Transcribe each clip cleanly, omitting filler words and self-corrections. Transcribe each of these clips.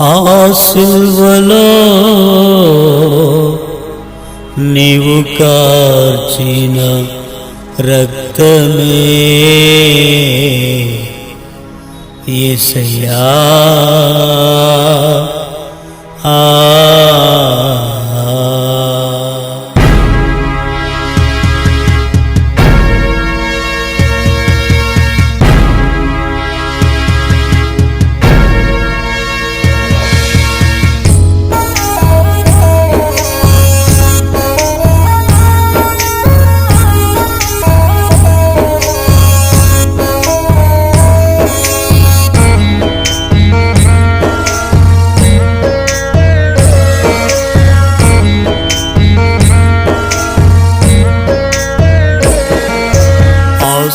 ఆ సిల్వలో నీవు కార్చిన రక్తమే యేసయ్యా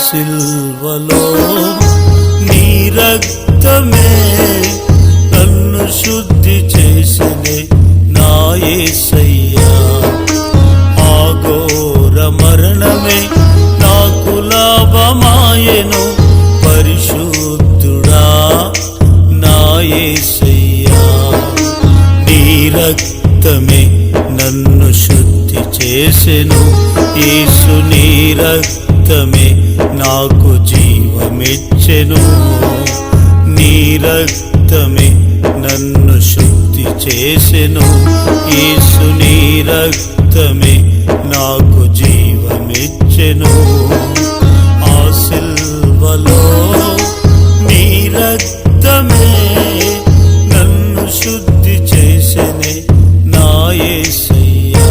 సిల్వలో నీ రక్తమే నన్ను శుద్ధి చేసినే నా యేసయ్యా. ఆ ఘోర మరణమే నాకు లాభమాయెను పరిశుద్ధుడా నా యేసయ్యా. నీ రక్తమే నన్ను శుద్ధి చేసెను యేసు. నీ రక్తమే నాకు జీవమిచ్చెను. నీ రక్తమే నన్ను శుద్ధి చేసెను యేసు. నీ రక్తమే నాకు జీవమిచ్చెను. ఆ సిల్వలో నీ రక్తమే నన్ను శుద్ధి చేసెనే నా యేసయ్యా.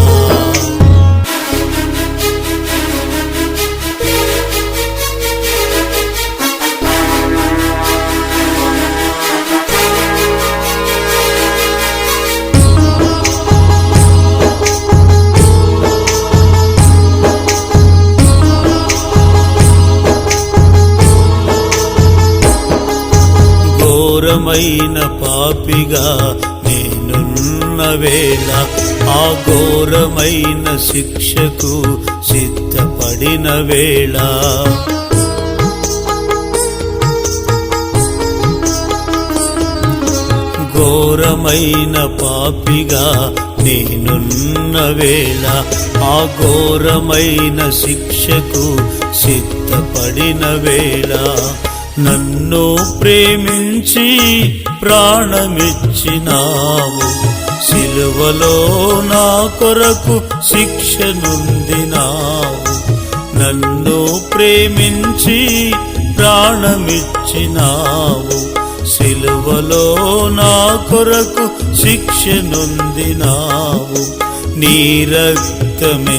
ఘోరమైన పాపిగా నేనున్న వేళ ఆ ఘోరమైన శిక్షకు సిద్ధపడిన వేళ ఘోరమైన పాపిగా నేనున్న వేళ ఆ ఘోరమైన శిక్షకు సిద్ధపడిన వేళ నన్ను ప్రేమించి ప్రాణమిచ్చినావు. సిలువలో నా కొరకు శిక్ష నొందినావు. నన్ను ప్రేమించి ప్రాణమిచ్చినావు. సిలువలో నా కొరకు శిక్ష నొందినావు. నీ రక్తమే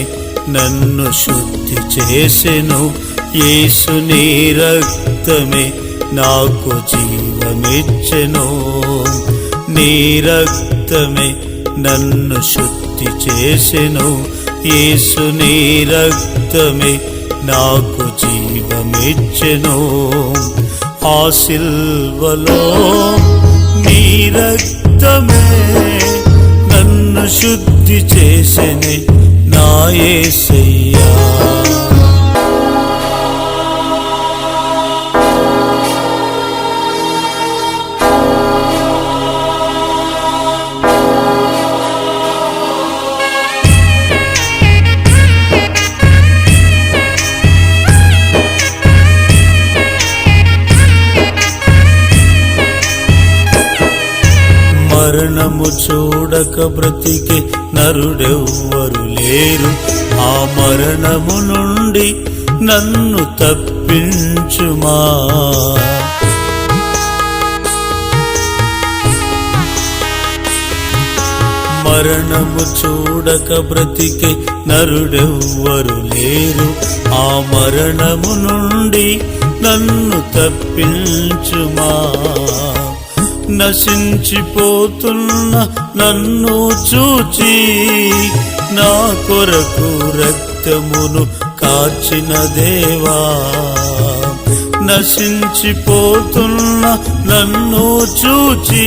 నన్ను శుద్ధి చేసెను యేసు. నీ రక్తమే నాకు జీవమిచ్చెను. నీ రక్తమే నన్ను శుద్ధి చేసెను యేసు. నీ రక్తమే నాకు జీవమిచ్చెను. ఆ సిల్వలో నీ రక్తమే నన్ను శుద్ధి చేసెనే నా యేసయ్యా. మరణము చూడక బ్రతికే నరుడెవ్వరు లేరు. ఆ మరణము నుండి నన్ను తప్పించుమా. మరణము చూడక బ్రతికే నరుడెవ్వరు లేరు. ఆ మరణము నుండి నన్ను తప్పించుమా. నశించిపోతున్న నన్ను చూచి నా కొరకు రక్తమును కార్చిన దేవా. నశించిపోతున్న నన్ను చూచి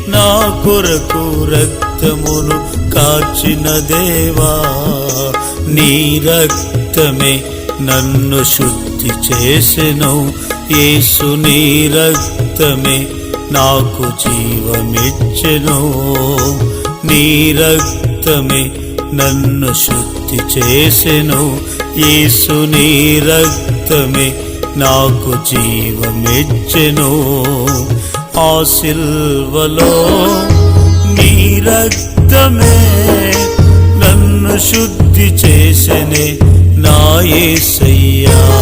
నా కొరకు రక్తమును కార్చిన దేవా. నీ రక్తమే నన్ను శుద్ధి చేసెను యేసు. నీ రక్తమే నాకు జీవమిచ్చెను. నీ రక్తమే నన్ను శుద్ధి చేసెను. యేసు నీ రక్తమే నాకు జీవమిచ్చెను. ఆ సిల్వలో నీ రక్తమే నన్ను శుద్ధి చేసెనే నా యేసయ్యా.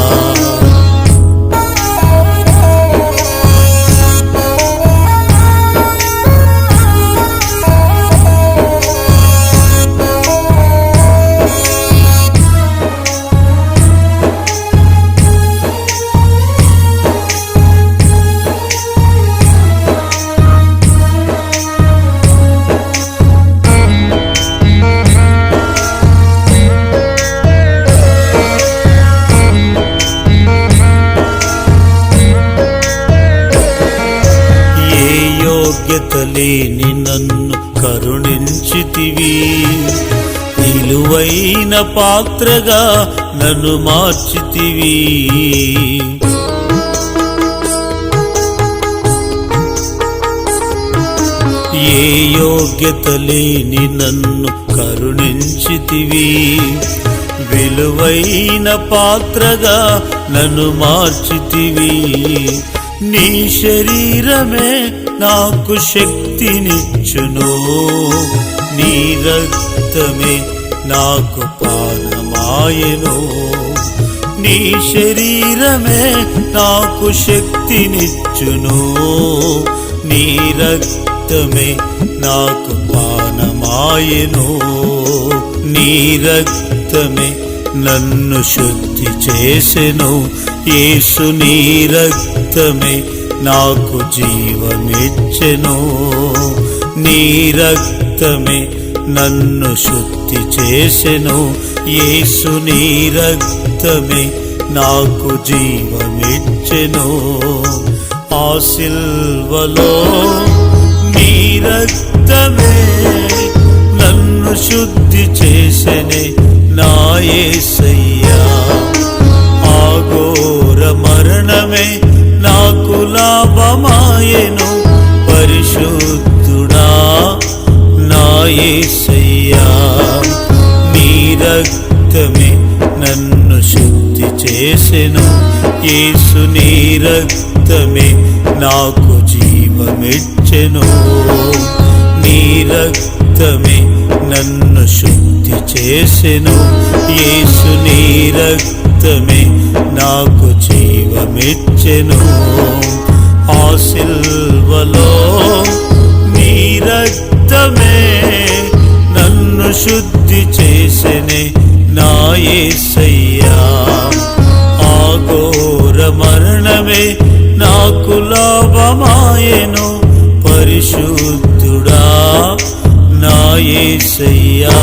లేని నన్ను కరుణించితివి. విలువైన పాత్రగా నన్ను మార్చితివి. ఏ యోగ్యత లేని నన్ను కరుణించితివి. విలువైన పాత్రగా నన్ను మార్చితివి. నీ శరీరమే నాకు శక్తినిచ్చును. నీ రక్తమే నాకు పానమాయెను. నీ శరీరమే నాకు శక్తినిచ్చును. నీ రక్తమే నాకు పానమాయెను. నీ రక్తమే నన్ను శుద్ధి చేసెను. యేసు నీ రక్తమే నాకు జీవమిచ్చెను. నీ రక్తమే నన్ను శుద్ధి చేసెను. యేసు నీ రక్తమే నాకు జీవమిచ్చెను. ఆ సిల్వలో నీ రక్తమే నన్ను శుద్ధి చేసెనే నా యేసయ్యా. ఆ ఘోర మరణమే నాకు లాభమాయెను. పరిశుద్ధుడా నా యేసయ్యా. నీ రక్తమే నన్ను శుద్ధి చేసెను. యేసు నీ రక్తమే నాకు జీవమిచ్చెను. నీ రక్తమే నన్ను శుద్ధి చేసెను. యేసు నీ రక్తమే నాకు జీవమిచ్చెను. ఆ సిల్వలో నీ రక్తమే నన్ను శుద్ధి చేసెనే నా యేసయ్యా. ఆ ఘోర మరణమే నాకు లాభమాయెను. పరిశుద్ధుడా నా యేసయ్యా.